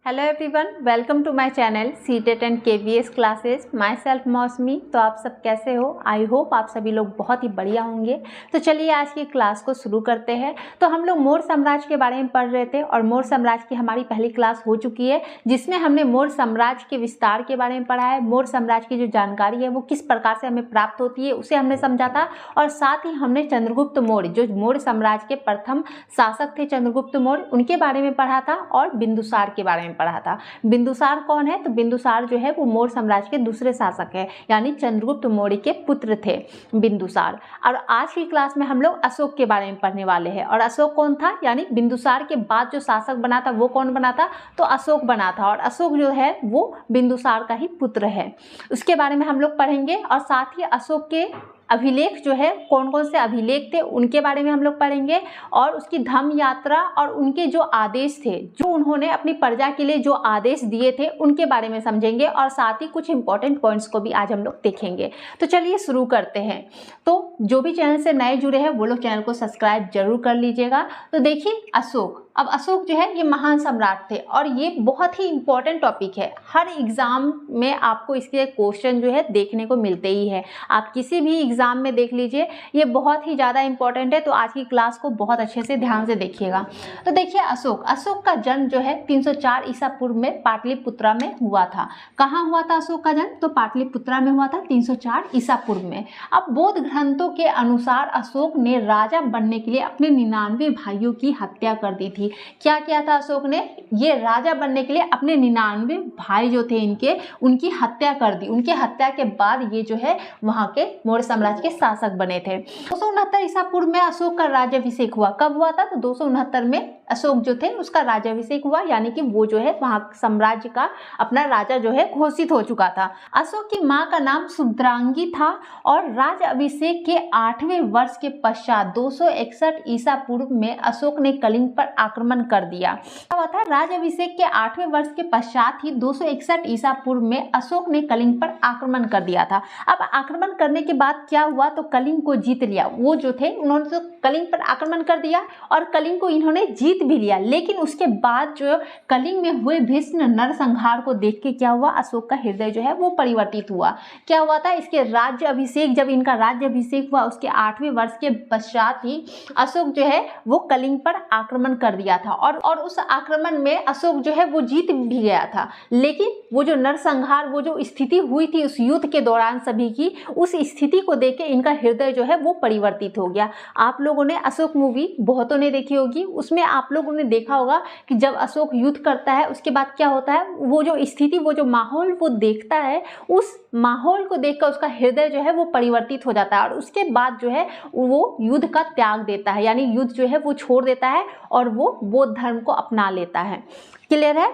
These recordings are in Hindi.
Hello everyone, welcome to my channel CTET and KVS classes. Myself Mousami. तो आप सब कैसे हो? आई होप आप सभी लोग बहुत ही बढ़िया होंगे। तो चलिए आज की क्लास को शुरू करते हैं। तो हम लोग मौर्य साम्राज्य के बारे में पढ़ रहे थे और मौर्य साम्राज्य की हमारी पहली क्लास हो चुकी है, जिसमें हमने मौर्य साम्राज्य के विस्तार के बारे में पढ़ा है। मौर्य साम्राज्य की जो जानकारी है वो किस प्रकार से हमें प्राप्त होती है उसे हमने समझा था। और साथ ही हमने चंद्रगुप्त मौर्य, जो मौर्य साम्राज्य के प्रथम शासक थे चंद्रगुप्त मौर्य, उनके बारे में पढ़ा था और बिंदुसार के बारे में पढ़ा था। बिंदुसार कौन है? तो बिंदुसार जो है वो मौर्य साम्राज्य के दूसरे शासक है, यानी चंद्रगुप्त मौर्य के पुत्र थे बिंदुसार। और आज की क्लास में हम लोग अशोक के बारे में पढ़ने वाले हैं। और अशोक कौन था? यानी बिंदुसार के बाद जो शासक बना था वो कौन बना था? तो अशोक बना था। और अशोक जो है वो बिंदुसार का ही पुत्र है, उसके बारे में हम लोग पढ़ेंगे। और साथ ही अशोक के अभिलेख जो है, कौन कौन से अभिलेख थे उनके बारे में हम लोग पढ़ेंगे। और उसकी धम्म यात्रा और उनके जो आदेश थे, जो उन्होंने अपनी प्रजा के लिए जो आदेश दिए थे, उनके बारे में समझेंगे। और साथ ही कुछ इंपॉर्टेंट पॉइंट्स को भी आज हम लोग देखेंगे। तो चलिए शुरू करते हैं। तो जो भी चैनल से नए जुड़े हैं वो लोग चैनल को सब्सक्राइब जरूर कर लीजिएगा। तो देखिए अशोक, अब अशोक जो है ये महान सम्राट थे और ये बहुत ही इंपॉर्टेंट टॉपिक है। हर एग्जाम में आपको इसके क्वेश्चन जो है देखने को मिलते ही है। आप किसी भी एग्जाम में देख लीजिए, ये बहुत ही ज़्यादा इंपॉर्टेंट है। तो आज की क्लास को बहुत अच्छे से ध्यान से देखिएगा। तो देखिए अशोक का जन्म जो है 304 ईसा पूर्व में पाटलिपुत्रा में हुआ था। कहाँ हुआ था अशोक का जन्म? तो पाटलिपुत्रा में हुआ था 304 ईसा पूर्व में। अब बौद्ध ग्रंथों के अनुसार अशोक ने राजा बनने के लिए अपने 99 भाइयों की हत्या कर दी थी। क्या किया था अशोक ने? ये राजा बनने के लिए अपने 99 भाई जो थे इनके, उनकी हत्या कर दी। उनके हत्या के बाद ये जो है वहां के मौर्य साम्राज्य के शासक बने थे। 269 ईसा पूर्व में अशोक का राज्याभिषेक हुआ। कब हुआ था? तो 269 में अशोक जो थे उसका राज्याभिषेक हुआ, यानी कि वो जो है वहां साम्राज्य का अपना राजा जो है घोषित हो चुका था। अशोक की मां का नाम सुभद्रांगी था और राज्याभिषेक के 8वें वर्ष के पश्चात 261 ईसा पूर्व में अशोक ने कलिंग पर आक्रमण कर दिया। क्या हुआ था? राज्याभिषेक के 8वें वर्ष के पश्चात ही 261 ईसा पूर्व में अशोक ने कलिंग पर आक्रमण कर दिया था। अब आक्रमण करने के बाद क्या हुआ? तो कलिंग को जीत लिया। वो जो थे उन्होंने तो कलिंग पर आक्रमण कर दिया और कलिंग को इन्होंने जीत भी लिया। लेकिन उसके बाद जो कलिंग में हुए भीषण नरसंहार को देख के क्या हुआ? अशोक का हृदय जो है वो परिवर्तित हुआ। क्या हुआ था? इसके राज्य अभिषेक, जब इनका राज्य अभिषेक हुआ उसके 8वें वर्ष के पश्चात ही अशोक जो है वो कलिंग पर आक्रमण कर दिया था। और उस आक्रमण में अशोक जो है वो जीत भी गया था। लेकिन वो जो नरसंहार, वो जो स्थिति हुई थी उस युद्ध के दौरान सभी की, उस स्थिति को देख के इनका हृदय जो है वो परिवर्तित हो गया। आप लोगों ने अशोक मूवी बहुतों ने देखी होगी, उसमें आप लोगों ने देखा होगा कि जब अशोक युद्ध करता है उसके बाद क्या होता है, वो जो स्थिति, वो जो माहौल वो देखता है, उस माहौल को देखकर उसका हृदय जो है वो परिवर्तित हो जाता है और उसके बाद जो है वो युद्ध का त्याग देता है, यानी युद्ध जो है वो छोड़ देता है और वो बौद्ध धर्म को अपना लेता है। क्लियर है?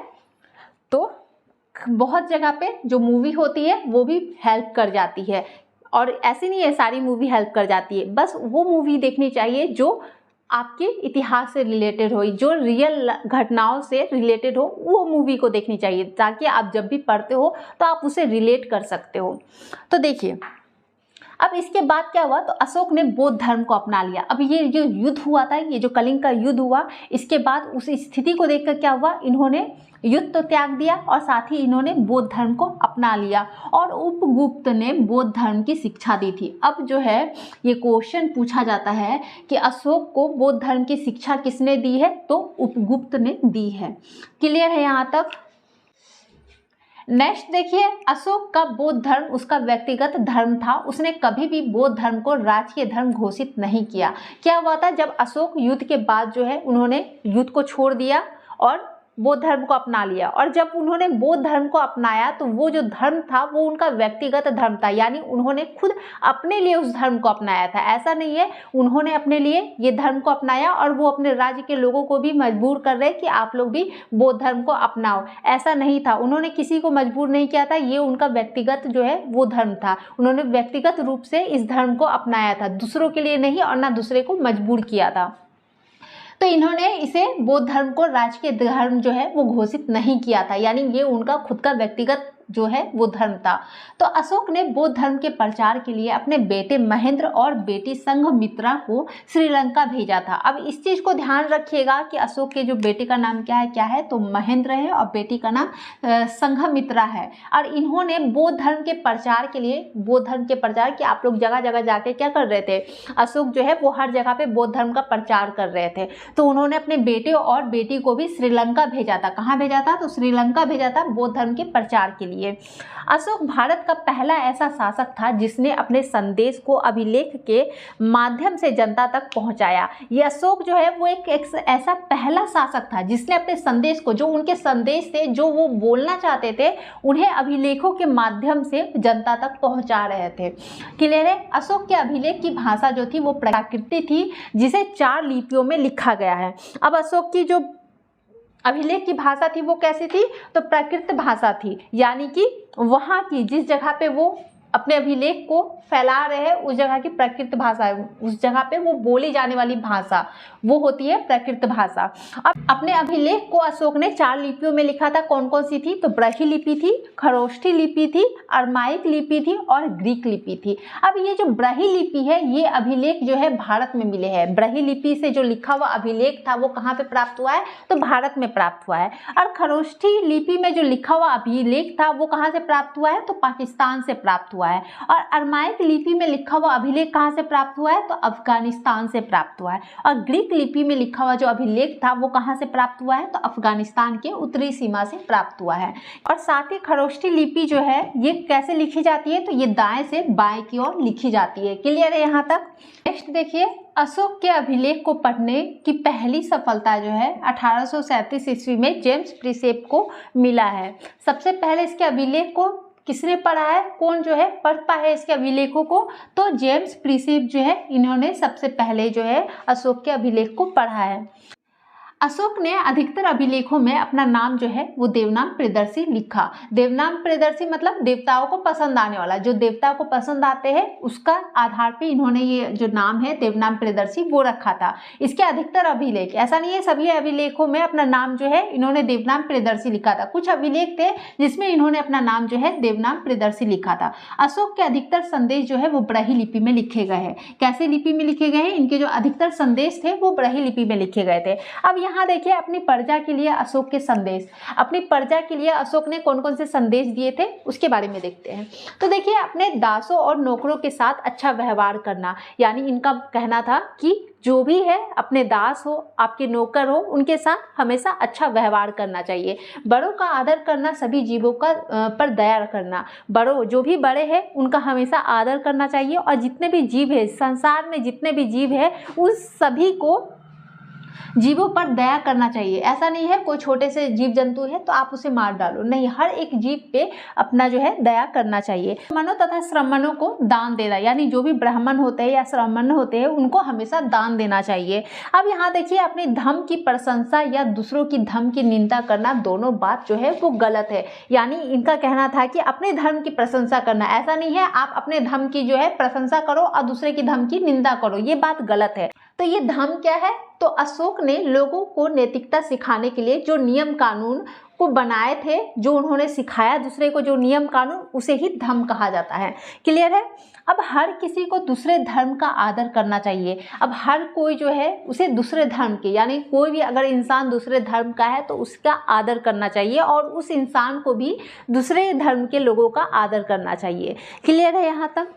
तो बहुत जगह पे जो मूवी होती है वो भी हेल्प कर जाती है। और ऐसी नहीं है सारी मूवी हेल्प कर जाती है, बस वो मूवी देखनी चाहिए जो आपके इतिहास से रिलेटेड हो, जो रियल घटनाओं से रिलेटेड हो, वो मूवी को देखनी चाहिए, ताकि आप जब भी पढ़ते हो तो आप उसे रिलेट कर सकते हो। तो देखिए अब इसके बाद क्या हुआ? तो अशोक ने बौद्ध धर्म को अपना लिया। अब ये जो युद्ध हुआ था, ये जो कलिंग का युद्ध हुआ, इसके बाद उस स्थिति को देखकर क्या हुआ? इन्होंने युद्ध तो त्याग दिया और साथ ही इन्होंने बौद्ध धर्म को अपना लिया और उपगुप्त ने बौद्ध धर्म की शिक्षा दी थी। अब जो है ये क्वेश्चन पूछा जाता है कि अशोक को बौद्ध धर्म की शिक्षा किसने दी है? तो उपगुप्त ने दी है। क्लियर है यहाँ तक? नेक्स्ट देखिए, अशोक का बौद्ध धर्म उसका व्यक्तिगत धर्म था। उसने कभी भी बौद्ध धर्म को राजकीय धर्म घोषित नहीं किया। क्या हुआ था? जब अशोक युद्ध के बाद जो है उन्होंने युद्ध को छोड़ दिया और बौद्ध धर्म को अपना लिया। और जब उन्होंने बौद्ध धर्म को अपनाया तो वो जो धर्म था वो उनका व्यक्तिगत धर्म था, यानी उन्होंने खुद अपने लिए उस धर्म को अपनाया था। ऐसा नहीं है उन्होंने अपने लिए ये धर्म को अपनाया और वो अपने राज्य के लोगों को भी मजबूर कर रहे कि आप लोग भी बौद्ध धर्म को अपनाओ। ऐसा नहीं था, उन्होंने किसी को मजबूर नहीं किया था। ये उनका व्यक्तिगत जो है वो धर्म था। उन्होंने व्यक्तिगत रूप से इस धर्म को अपनाया था, दूसरों के लिए नहीं और ना दूसरे को मजबूर किया था। तो इन्होंने इसे बौद्ध धर्म को राजकीय धर्म जो है वो घोषित नहीं किया था, यानी ये उनका खुद का व्यक्तिगत जो है वो धर्म था। तो अशोक ने बौद्ध धर्म के प्रचार के लिए अपने बेटे महेंद्र और बेटी संघमित्रा को श्रीलंका भेजा था। अब इस चीज को ध्यान रखिएगा कि अशोक के जो बेटे का नाम क्या है तो महेंद्र है और बेटी का नाम संघमित्रा है। और इन्होंने बौद्ध धर्म के प्रचार के लिए, बौद्ध धर्म के प्रचार कि आप लोग जगह जगह जाके क्या कर रहे थे, अशोक जो है वो हर जगह पे बौद्ध धर्म का प्रचार कर रहे थे। तो उन्होंने अपने बेटे और बेटी को भी श्रीलंका भेजा था। कहाँ भेजा था? तो श्रीलंका भेजा था बौद्ध धर्म के प्रचार के लिए। अशोक भारत का पहला ऐसा शासक था जिसने अपने संदेश को अभिलेख के माध्यम से जनता तक पहुंचाया। ये अशोक जो है वो एक ऐसा पहला शासक था जिसने अपने संदेश को, जो उनके संदेश थे, जो वो बोलना चाहते थे, उन्हें अभिलेखों के माध्यम से जनता तक पहुंचा रहे थे। क्लियर है? अशोक के अभिलेख की भाषा जो थी वो प्राकृत थी, जिसे 4 लिपियों में लिखा गया है। अब अशोक की जो अभिलेख की भाषा थी वो कैसी थी? तो प्राकृत भाषा थी, यानी कि वहाँ की जिस जगह पे वो अपने अभिलेख को फैला रहे हैं उस जगह की प्राकृत भाषा है, उस जगह पे वो बोली जाने वाली भाषा वो होती है प्राकृत भाषा। अब अपने अभिलेख को अशोक ने 4 लिपियों में लिखा था। कौन कौन सी थी? तो ब्रही लिपि थी, खरोष्ठी लिपि थी, अरमाइक लिपि थी और ग्रीक लिपि थी। अब ये जो ब्रही लिपि है ये अभिलेख जो है भारत में मिले हैं। ब्रही लिपि से जो लिखा हुआ अभिलेख था वो कहाँ पे प्राप्त हुआ है? तो भारत में प्राप्त हुआ है। और खरोष्ठी लिपि में जो लिखा हुआ अभिलेख था वो कहाँ से प्राप्त हुआ है? तो पाकिस्तान से प्राप्त हुआ है। और अरमाइक लिपि में लिखा हुआ अभिलेख कहाँ से प्राप्त हुआ है? तो अफगानिस्तान से प्राप्त हुआ है। और ग्रीक लिपि में लिखा हुआ जो अभिलेख था वो कहाँ से प्राप्त हुआ है? तो अफगानिस्तान के उत्तरी सीमा से प्राप्त हुआ है। और साथ ही खरोष्ठी लिपि जो है ये कैसे लिखी जाती है? तो ये दाएं से बाएं की ओर लिखी जाती है। क्लियर है यहाँ तक? नेक्स्ट देखिए, अशोक के अभिलेख को पढ़ने की पहली सफलता जो है 1837 ईस्वी में जेम्स प्रिसेप को मिला है। सबसे पहले इसके अभिलेख को किसने पढ़ा है? कौन जो है पढ़ पाए इसके अभिलेखों को? तो जेम्स प्रिसेप जो है इन्होंने सबसे पहले जो है अशोक के अभिलेख को पढ़ा है। अशोक ने अधिकतर अभिलेखों में अपना नाम जो है वो देवनाम प्रियदर्शी लिखा। देवनाम प्रियदर्शी मतलब देवताओं को पसंद आने वाला, जो देवताओं को पसंद आते हैं उसका आधार पे इन्होंने ये जो नाम है देवनाम प्रियदर्शी वो रखा था। इसके अधिकतर अभिलेख, ऐसा नहीं है सभी अभिलेखों में अपना नाम जो है इन्होंने देवनाम प्रियदर्शी लिखा था। कुछ अभिलेख थे जिसमें इन्होंने अपना नाम जो है देवनाम प्रियदर्शी लिखा था। अशोक के अधिकतर संदेश जो है वो ब्रही लिपि में लिखे गए हैं। कैसे लिपि में लिखे गए हैं? इनके जो अधिकतर संदेश थे वो ब्रही लिपि में लिखे गए थे। अब यहाँ देखिए अपनी प्रजा के लिए अशोक के संदेश, अपनी प्रजा के लिए अशोक ने कौन कौन से संदेश दिए थे उसके बारे में देखते हैं। तो देखिए, अपने दासों और नौकरों के साथ अच्छा व्यवहार करना, यानी इनका कहना था कि जो भी है अपने दास हो, आपके नौकर हो, उनके साथ हमेशा अच्छा व्यवहार करना चाहिए। बड़ों का आदर करना, सभी जीवों का पर दया करना। बड़ों जो भी बड़े हैं उनका हमेशा आदर करना चाहिए। और जितने भी जीव है संसार में, जितने भी जीव है उन सभी को जीवों पर दया करना चाहिए। ऐसा नहीं है कोई छोटे से जीव जंतु है तो आप उसे मार डालो, नहीं, हर एक जीव पे अपना जो है दया करना चाहिए। ब्राह्मणों तथा श्रमणों को दान देना, यानी जो भी ब्राह्मण होते हैं या श्रमण होते हैं उनको हमेशा दान देना चाहिए। अब यहाँ देखिए, अपने धर्म की प्रशंसा या दूसरों की धर्म की निंदा करना, दोनों बात जो है वो गलत है। यानी इनका कहना था कि अपने धर्म की प्रशंसा करना, ऐसा नहीं है आप अपने धर्म की जो है प्रशंसा करो और दूसरे की धर्म की निंदा करो, ये बात गलत है। तो ये धर्म क्या है? तो अशोक ने लोगों को नैतिकता सिखाने के लिए जो नियम कानून को बनाए थे, जो उन्होंने सिखाया दूसरे को, जो नियम कानून, उसे ही धर्म कहा जाता है। क्लियर है? अब हर किसी को दूसरे धर्म का आदर करना चाहिए। अब हर कोई जो है उसे दूसरे धर्म के, यानी कोई भी अगर इंसान दूसरे धर्म का है तो उसका आदर करना चाहिए और उस इंसान को भी दूसरे धर्म के लोगों का आदर करना चाहिए। क्लियर है यहाँ तक?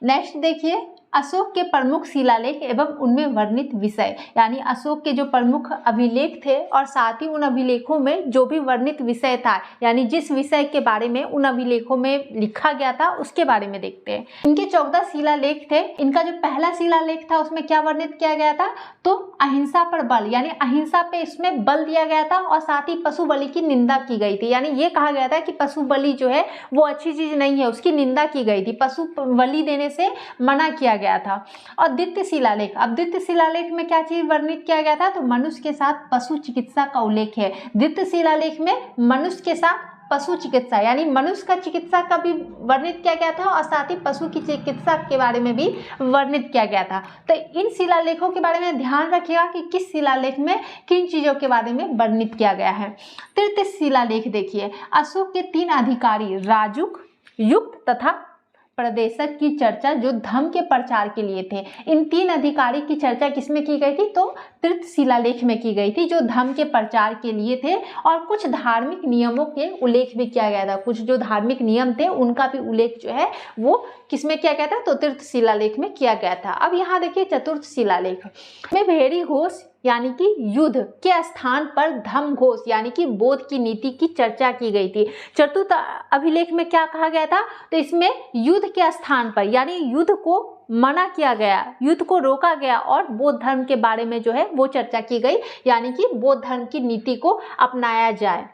नेक्स्ट देखिए, अशोक के प्रमुख शिलालेख एवं उनमें वर्णित विषय, यानी अशोक के जो प्रमुख अभिलेख थे और साथ ही उन अभिलेखों में जो भी वर्णित विषय था, यानी जिस विषय के बारे में उन अभिलेखों में लिखा गया था उसके बारे में देखते हैं। इनके 14 शिलालेख थे। इनका जो पहला शिलालेख था उसमें क्या वर्णित किया गया था? तो अहिंसा पर बल, यानी अहिंसा पे इसमें बल दिया गया था और साथ ही पशु बलि की निंदा की गई थी। यानी ये कहा गया था कि पशु बलि जो है वो अच्छी चीज नहीं है, उसकी निंदा की गई थी, पशु बलि देने से मना किया गया था। और द्वितीय शिलालेख, अब द्वितीय शिलालेख में क्या चीज वर्णित किया गया था? तो मनुष्य के साथ पशु चिकित्सा का उल्लेख है। द्वितीय शिलालेख में मनुष्य के साथ पशु चिकित्सा यानी मनुष्य का चिकित्सा का भी वर्णित किया गया था और साथ ही पशु की चिकित्सा के बारे में भी वर्णित किया गया था। तो इन शिलालेखों के बारे में ध्यान रखिएगा कि किस शिलालेख में किन चीज़ों के बारे में वर्णित किया गया है। तृतीय शिलालेख देखिए, अशोक के 3 अधिकारी राजुक, युक्त तथा प्रदेशक की चर्चा जो धर्म के प्रचार के लिए थे। इन 3 अधिकारी की चर्चा किसमें की गई थी? तो तृतीय शिलालेख में की गई थी, जो धर्म के प्रचार के लिए थे और कुछ धार्मिक नियमों के उल्लेख भी किया गया था। कुछ जो धार्मिक नियम थे उनका भी उल्लेख जो है वो किसमें किया गया था? तो तृतीय शिलालेख में किया गया था। अब यहाँ देखिए चतुर्थ शिलालेख में भेड़ी घोष यानी कि युद्ध के स्थान पर धम्म घोष यानी कि बोध की नीति की चर्चा की गई थी। चतुर्थ अभिलेख में क्या कहा गया था? तो इसमें युद्ध के स्थान पर यानी युद्ध को मना किया गया, युद्ध को रोका गया और बौद्ध धर्म के बारे में जो है वो चर्चा की गई, यानी कि बौद्ध धर्म की नीति को अपनाया जाए।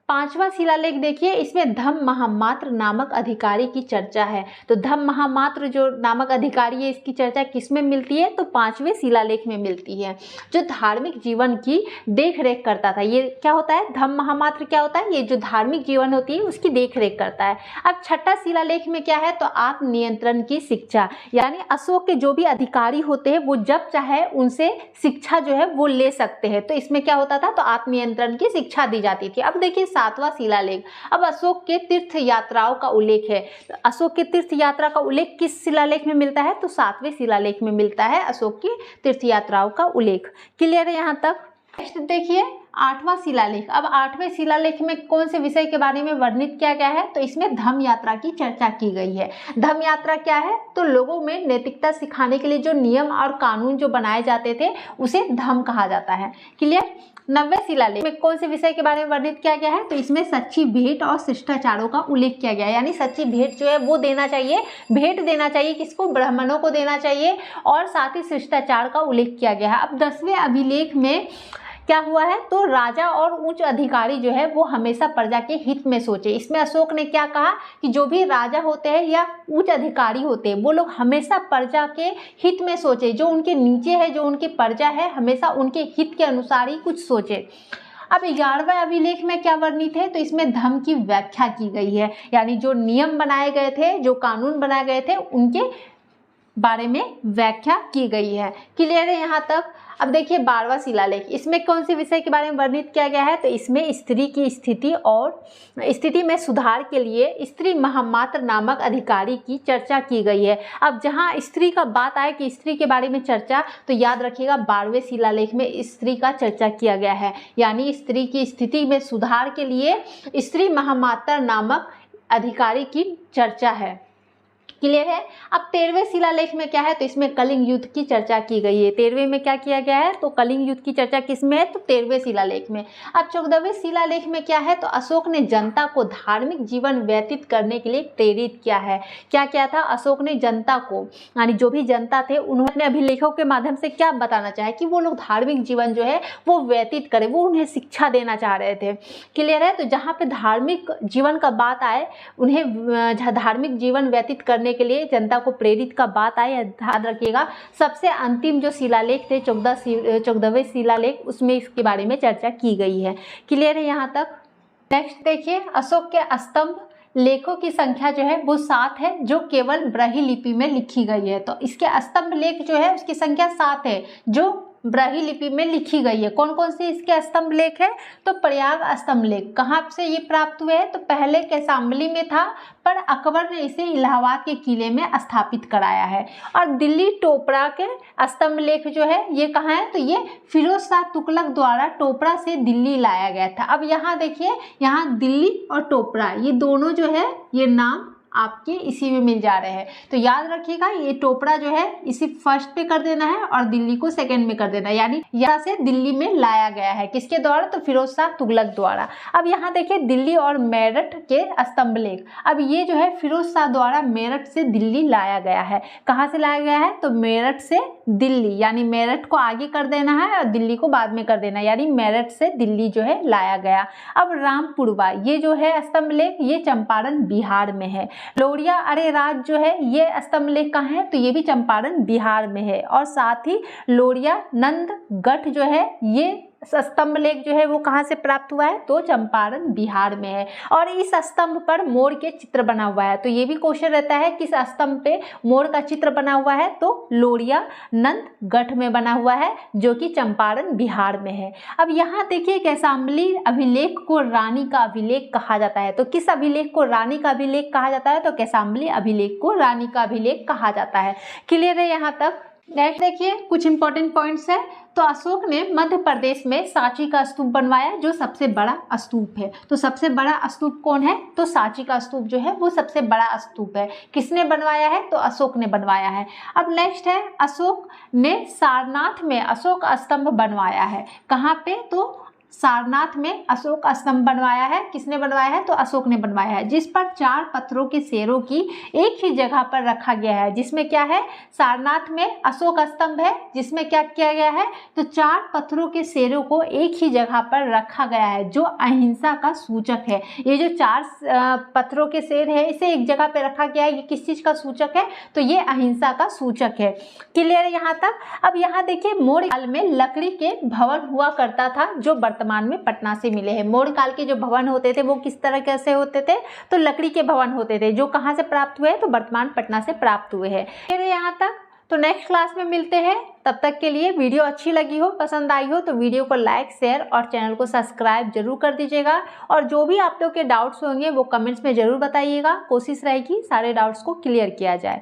5वां शिलालेख देखिए, इसमें धम्म महामात्र नामक अधिकारी की चर्चा है। तो धम्म महामात्र जो नामक अधिकारी है इसकी चर्चा किसमें मिलती है? तो 5वें शिलालेख में मिलती है, जो धार्मिक जीवन की देख रेख करता था। ये क्या होता है? धम्म महामात्र क्या होता है? ये जो धार्मिक जीवन होती है उसकी देख रेख करता है। अब 6ठा शिलालेख में क्या है? तो आत्मनियंत्रण की शिक्षा, यानी अशोक के जो भी अधिकारी होते हैं वो जब चाहे उनसे शिक्षा जो है वो ले सकते हैं। तो इसमें क्या होता था? तो आत्मनियंत्रण की शिक्षा दी जाती थी। अब देखिए 7वां शिलालेख, अब अशोक के तीर्थ यात्राओं का उल्लेख है। अशोक के तीर्थ यात्रा का उल्लेख किस शिलालेख में मिलता है? तो 7वें शिलालेख में मिलता है अशोक की तीर्थ यात्राओं का उल्लेख। क्लियर है यहाँ तक? नेक्स्ट देखिए 8वां शिलालेख। अब 8वें शिलालेख में कौन से विषय के बारे में वर्णित किया गया है? तो इसमें धम्म यात्रा की चर्चा की गई है। धम्म यात्रा क्या है? तो लोगों में नैतिकता सिखाने के लिए जो नियम और कानून जो बनाए जाते थे उसे धम्म कहा जाता है। क्लियर? 9वें शिलालेख में कौन से विषय के बारे में वर्णित किया गया है? तो इसमें सच्ची भेंट और शिष्टाचारों का उल्लेख किया गया है, यानी सच्ची भेंट जो है वो देना चाहिए, भेंट देना चाहिए किसको? ब्राह्मणों को देना चाहिए और साथ ही शिष्टाचार का उल्लेख किया गया है। अब 10वें अभिलेख में क्या हुआ है? तो राजा और उच्च अधिकारी जो है वो हमेशा प्रजा के हित में सोचे। इसमें अशोक ने क्या कहा कि जो भी राजा होते हैं या उच्च अधिकारी होते हैं वो लोग हमेशा प्रजा के हित में सोचे, जो उनके नीचे है, जो उनकी प्रजा है, हमेशा उनके हित के अनुसार ही कुछ सोचे। अब 11वें अभिलेख में क्या वर्णित है? तो इसमें धम्म की व्याख्या की गई है, यानी जो नियम बनाए गए थे, जो कानून बनाए गए थे उनके बारे में व्याख्या की गई है। क्लियर है यहाँ तक? अब देखिए 12वां शिलालेख, इसमें कौन से विषय के बारे में वर्णित किया गया है? तो इसमें स्त्री की स्थिति और स्थिति में सुधार के लिए स्त्री महामात्र नामक अधिकारी की चर्चा की गई है। अब जहाँ स्त्री का बात आए कि स्त्री के बारे में चर्चा, तो याद रखिएगा 12वें शिलालेख में स्त्री का चर्चा किया गया है, यानी स्त्री की स्थिति में सुधार के लिए स्त्री महामात्र नामक अधिकारी की चर्चा है। क्लियर है? अब 13वें शिलालेख में क्या है? तो इसमें कलिंग युद्ध की चर्चा की गई है। 13वें में क्या किया गया है? तो कलिंग युद्ध की चर्चा किसमें है? तो 13वें शिलालेख में। अब 14वें शिलालेख में क्या है? तो अशोक ने जनता को धार्मिक जीवन व्यतीत करने के लिए प्रेरित किया है। क्या किया था? अशोक ने जनता को, यानी जो भी जनता थे, उन्होंने अभिलेखों के माध्यम से क्या बताना चाहे कि वो लोग धार्मिक जीवन जो है वो व्यतीत करें, वो उन्हें शिक्षा देना चाह रहे थे। क्लियर है? तो जहाँ पे धार्मिक जीवन का बात आए, उन्हें धार्मिक जीवन व्यतीत करने के लिए जनता को प्रेरित का बात आए, ध्यान रखिएगा। सबसे अंतिम जो शिलालेख थे 14वें शिलालेख, उसमें इसके बारे में चर्चा की गई है। क्लियर है यहाँ तक? नेक्स्ट देखिए, अशोक के स्तंभ लेखों की संख्या जो है वो 7 है, जो केवल ब्राह्मी लिपि में लिखी गई है। तो इसके स्तंभ लेख जो है उसकी संख्या 7 है, जो ब्राह्मी लिपि में लिखी गई है। कौन कौन से इसके स्तंभ लेख है? तो प्रयाग स्तंभ लेख। कहाँ से ये प्राप्त हुए हैं? तो पहले कैसाम्बली में था, पर अकबर ने इसे इलाहाबाद के किले में स्थापित कराया है। और दिल्ली टोपरा के स्तंभ लेख जो है ये कहाँ है? तो ये फिरोज शाह तुगलक द्वारा टोपरा से दिल्ली लाया गया था। अब यहाँ देखिए, यहाँ दिल्ली और टोपरा ये दोनों जो है ये नाम आपके इसी में मिल जा रहे हैं। तो याद रखिएगा, ये टोपरा जो है इसी फर्स्ट पे कर देना है और दिल्ली को सेकंड में कर देना है, यानी यहाँ से दिल्ली में लाया गया है। किसके द्वारा? तो फिरोज शाह तुगलक द्वारा। अब यहाँ देखिए दिल्ली और मेरठ के स्तंभ लेख। अब ये जो है फिरोज शाह द्वारा मेरठ से दिल्ली लाया गया है। कहाँ से लाया गया है? तो मेरठ से दिल्ली, यानी मेरठ को आगे कर देना है और दिल्ली को बाद में कर देना है, यानी मेरठ से दिल्ली जो है लाया गया। अब रामपुरवा, ये जो है स्तंभ लेख, ये चंपारण बिहार में है। लोरिया अरे राज जो है ये स्तंभ लेख कहाँ है? तो ये भी चंपारण बिहार में है। और साथ ही लोरिया नंदगढ़ जो है ये स्तंभ लेख जो है वो कहाँ से प्राप्त हुआ है, तो चंपारण बिहार में है। और इस स्तंभ पर मोर के चित्र बना हुआ है। तो ये भी क्वेश्चन रहता है किस स्तंभ पे मोर का चित्र बना हुआ है, तो लोरिया नंदगढ़ में बना हुआ है जो कि चंपारण बिहार में है। अब यहाँ देखिए कैसाम्बली अभिलेख को रानी का अभिलेख कहा जाता है। तो किस अभिलेख को रानी का अभिलेख कहा जाता है, तो कैसाम्बली अभिलेख को रानी का अभिलेख कहा जाता है। क्लियर है यहाँ तक। नेक्स्ट देखिए कुछ इंपॉर्टेंट पॉइंट्स है। तो अशोक ने मध्य प्रदेश में सांची का स्तूप बनवाया जो सबसे बड़ा स्तूप है। तो सबसे बड़ा स्तूप कौन है, तो सांची का स्तूप जो है वो सबसे बड़ा स्तूप है। किसने बनवाया है, तो अशोक ने बनवाया है। अब नेक्स्ट है अशोक ने सारनाथ में अशोक स्तंभ बनवाया है। कहाँ पे, तो सारनाथ में अशोक स्तंभ बनवाया है। किसने बनवाया है, तो अशोक ने बनवाया है, जिस पर 4 पत्थरों के शेरों की एक ही जगह पर रखा गया है। जिसमें क्या है, सारनाथ में अशोक स्तंभ है जिसमें क्या किया गया है, तो 4 पत्थरों के शेरों को एक ही जगह पर रखा गया है जो अहिंसा का सूचक है। ये जो 4 पत्थरों के शेर है इसे एक जगह पर रखा गया है, ये किस चीज का सूचक है, तो ये अहिंसा का सूचक है। क्लियर है यहाँ तक। अब यहाँ देखिए मौर्य काल में लकड़ी के भवन हुआ करता था जो वर्तमान में पटना से मिले हैं। मौर्य काल के जो भवन होते थे वो किस तरह कैसे होते थे, तो लकड़ी के भवन होते थे जो कहाँ से प्राप्त हुए, तो वर्तमान पटना से प्राप्त हुए हैं। फिर यहाँ तक। तो नेक्स्ट क्लास में मिलते हैं, तब तक के लिए वीडियो अच्छी लगी हो, पसंद आई हो तो वीडियो को लाइक शेयर और चैनल को सब्सक्राइब जरूर कर दीजिएगा। और जो भी आप लोग के डाउट्स होंगे वो कमेंट्स में जरूर बताइएगा। कोशिश रहेगी सारे डाउट्स को क्लियर किया जाए।